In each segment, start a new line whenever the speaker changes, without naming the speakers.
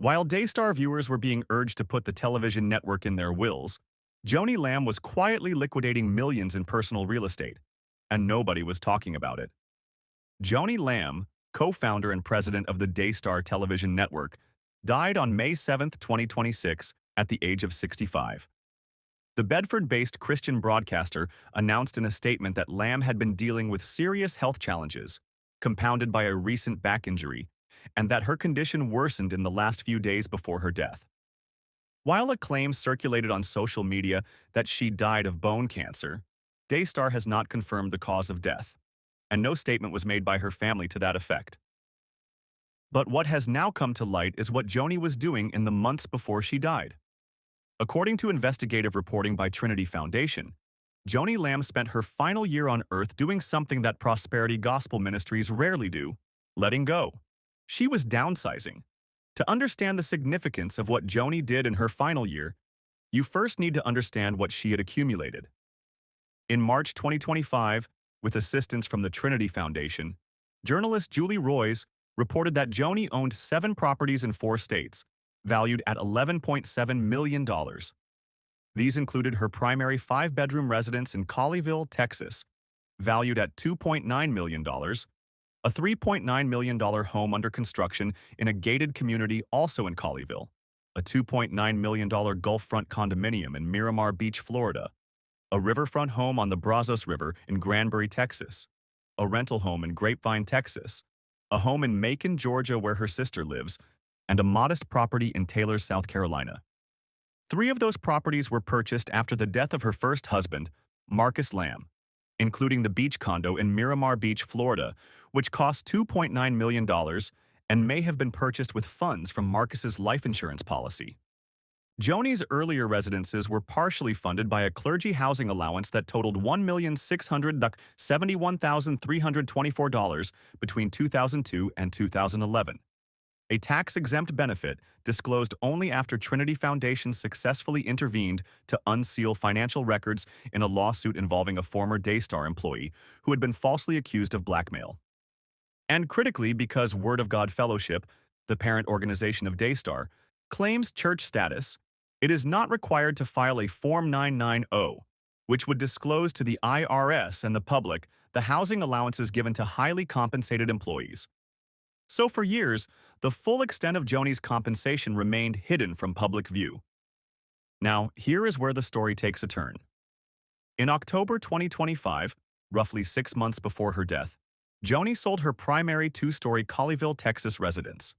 While Daystar viewers were being urged to put the television network in their wills, Joni Lamb was quietly liquidating millions in personal real estate, and nobody was talking about it. Joni Lamb, co-founder and president of the Daystar television network, died on May 7, 2026, at the age of 65. The Bedford-based Christian broadcaster announced in a statement that Lamb had been dealing with serious health challenges, compounded by a recent back injury, and that her condition worsened in the last few days before her death. While a claim circulated on social media that she died of bone cancer, Daystar has not confirmed the cause of death, and no statement was made by her family to that effect. But what has now come to light is what Joni was doing in the months before she died. According to investigative reporting by Trinity Foundation, Joni Lamb spent her final year on Earth doing something that prosperity gospel ministries rarely do: letting go. She was downsizing. To understand the significance of what Joni did in her final year, you first need to understand what she had accumulated. In March 2025, with assistance from the Trinity Foundation, journalist Julie Roys reported that Joni owned 7 properties in 4 states, valued at $11.7 million. These included her primary 5-bedroom residence in Colleyville, Texas, valued at $2.9 million, a $3.9 million home under construction in a gated community also in Colleyville, a $2.9 million Gulfront condominium in Miramar Beach, Florida, a riverfront home on the Brazos River in Granbury, Texas, a rental home in Grapevine, Texas, a home in Macon, Georgia where her sister lives, and a modest property in Taylor, South Carolina. 3 of those properties were purchased after the death of her first husband, Marcus Lamb, including the beach condo in Miramar Beach, Florida, which cost $2.9 million and may have been purchased with funds from Marcus's life insurance policy. Joni's earlier residences were partially funded by a clergy housing allowance that totaled $1,671,324 between 2002 and 2011. A tax-exempt benefit disclosed only after Trinity Foundation successfully intervened to unseal financial records in a lawsuit involving a former Daystar employee who had been falsely accused of blackmail. And critically, because Word of God Fellowship, the parent organization of Daystar, claims church status, it is not required to file a Form 990, which would disclose to the IRS and the public the housing allowances given to highly compensated employees. So for years, the full extent of Joni's compensation remained hidden from public view. Now, here is where the story takes a turn. In October 2025, roughly 6 months before her death, Joni sold her primary 2-story Colleyville, Texas residence.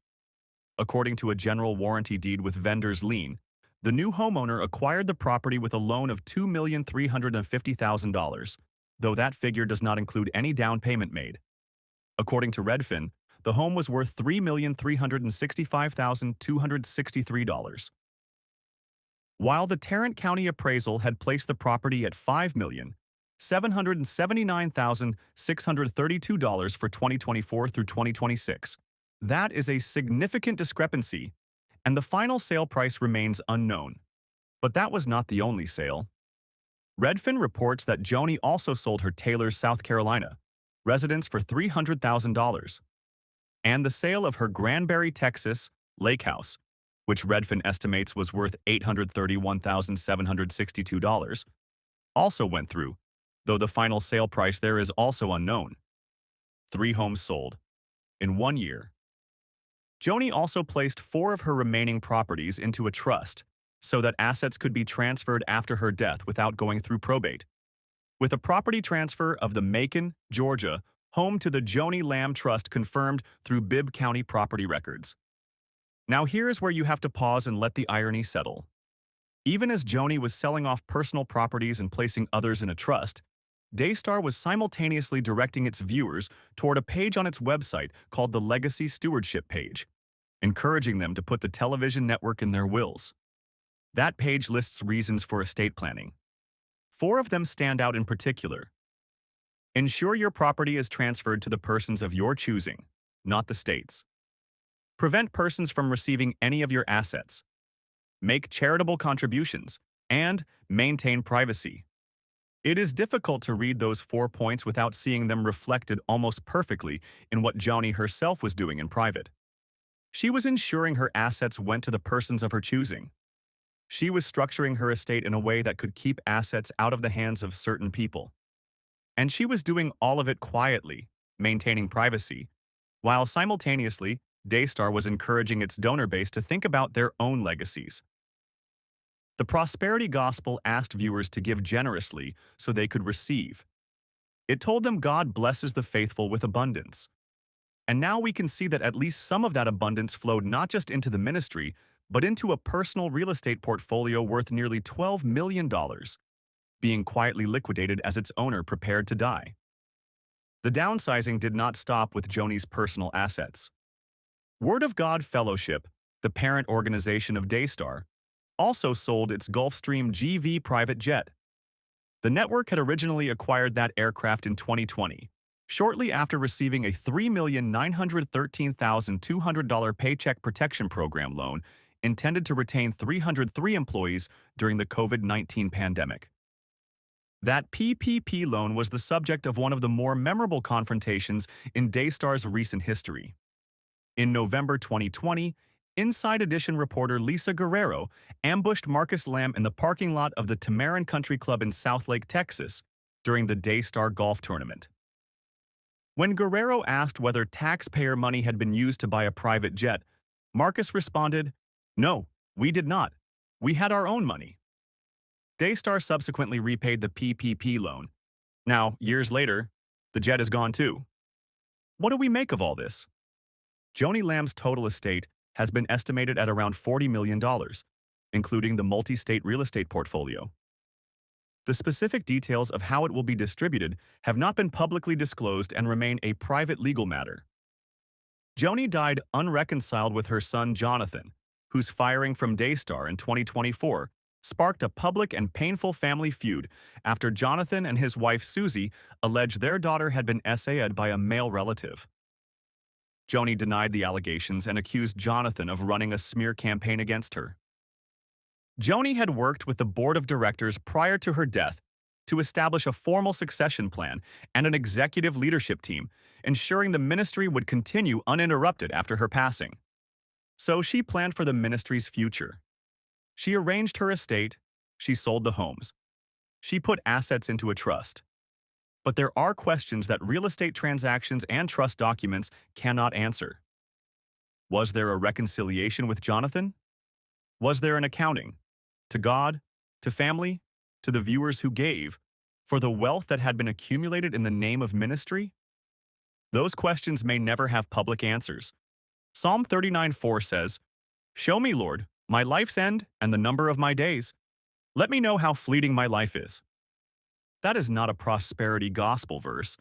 According to a general warranty deed with vendor's lien, the new homeowner acquired the property with a loan of $2,350,000, though that figure does not include any down payment made. According to Redfin, the home was worth $3,365,263. While the Tarrant County appraisal had placed the property at $5,779,632 for 2024 through 2026. That is a significant discrepancy, and the final sale price remains unknown. But that was not the only sale. Redfin reports that Joni also sold her Taylor, South Carolina residence for $300,000, and the sale of her Granbury, Texas lake house, which Redfin estimates was worth $831,762, also went through, though the final sale price there is also unknown. 3 homes sold in 1 year. Joni also placed 4 of her remaining properties into a trust so that assets could be transferred after her death without going through probate, with a property transfer of the Macon, Georgia, home to the Joni Lamb Trust confirmed through Bibb County property records. Now here's where you have to pause and let the irony settle. Even as Joni was selling off personal properties and placing others in a trust, Daystar was simultaneously directing its viewers toward a page on its website called the Legacy Stewardship page, encouraging them to put the television network in their wills. That page lists reasons for estate planning. 4 of them stand out in particular. Ensure your property is transferred to the persons of your choosing, not the state's. Prevent persons from receiving any of your assets. Make charitable contributions, and maintain privacy. It is difficult to read those 4 points without seeing them reflected almost perfectly in what Joni herself was doing in private. She was ensuring her assets went to the persons of her choosing. She was structuring her estate in a way that could keep assets out of the hands of certain people. And she was doing all of it quietly, maintaining privacy, while simultaneously, Daystar was encouraging its donor base to think about their own legacies. The prosperity gospel asked viewers to give generously so they could receive. It told them God blesses the faithful with abundance. And now we can see that at least some of that abundance flowed not just into the ministry, but into a personal real estate portfolio worth nearly $12 million, being quietly liquidated as its owner prepared to die. The downsizing did not stop with Joni's personal assets. Word of God Fellowship, the parent organization of Daystar, also sold its Gulfstream GV private jet. The network had originally acquired that aircraft in 2020, shortly after receiving a $3,913,200 Paycheck Protection Program loan intended to retain 303 employees during the COVID-19 pandemic. That PPP loan was the subject of one of the more memorable confrontations in Daystar's recent history. In November 2020, Inside Edition reporter Lisa Guerrero ambushed Marcus Lamb in the parking lot of the Tamarin Country Club in Southlake, Texas, during the Daystar Golf Tournament. When Guerrero asked whether taxpayer money had been used to buy a private jet, Marcus responded, "No, we did not. We had our own money." Daystar subsequently repaid the PPP loan. Now, years later, the jet is gone too. What do we make of all this? Joni Lamb's total estate has been estimated at around $40 million, including the multi-state real estate portfolio. The specific details of how it will be distributed have not been publicly disclosed and remain a private legal matter. Joni died unreconciled with her son Jonathan, whose firing from Daystar in 2024 sparked a public and painful family feud after Jonathan and his wife Susie alleged their daughter had been SA'd by a male relative. Joni denied the allegations and accused Jonathan of running a smear campaign against her. Joni had worked with the board of directors prior to her death to establish a formal succession plan and an executive leadership team, ensuring the ministry would continue uninterrupted after her passing. So she planned for the ministry's future. She arranged her estate, she sold the homes. She put assets into a trust. But there are questions that real estate transactions and trust documents cannot answer. Was there a reconciliation with Jonathan? Was there an accounting? To God, to family, to the viewers who gave, for the wealth that had been accumulated in the name of ministry? Those questions may never have public answers. Psalm 39:4 says, "Show me, Lord, my life's end and the number of my days. Let me know how fleeting my life is." That is not a prosperity gospel verse.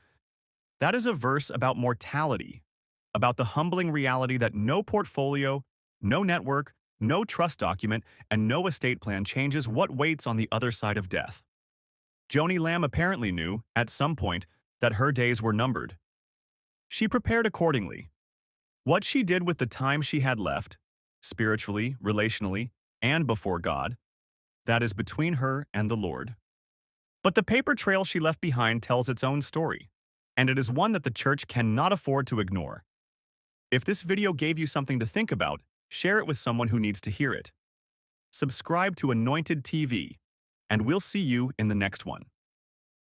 That is a verse about mortality, about the humbling reality that no portfolio, no network, no trust document, and no estate plan changes what waits on the other side of death. Joni Lamb apparently knew, at some point, that her days were numbered. She prepared accordingly. What she did with the time she had left, spiritually, relationally, and before God, that is between her and the Lord. But the paper trail she left behind tells its own story, and it is one that the church cannot afford to ignore. If this video gave you something to think about, share it with someone who needs to hear it. Subscribe to Anointed TV, and we'll see you in the next one.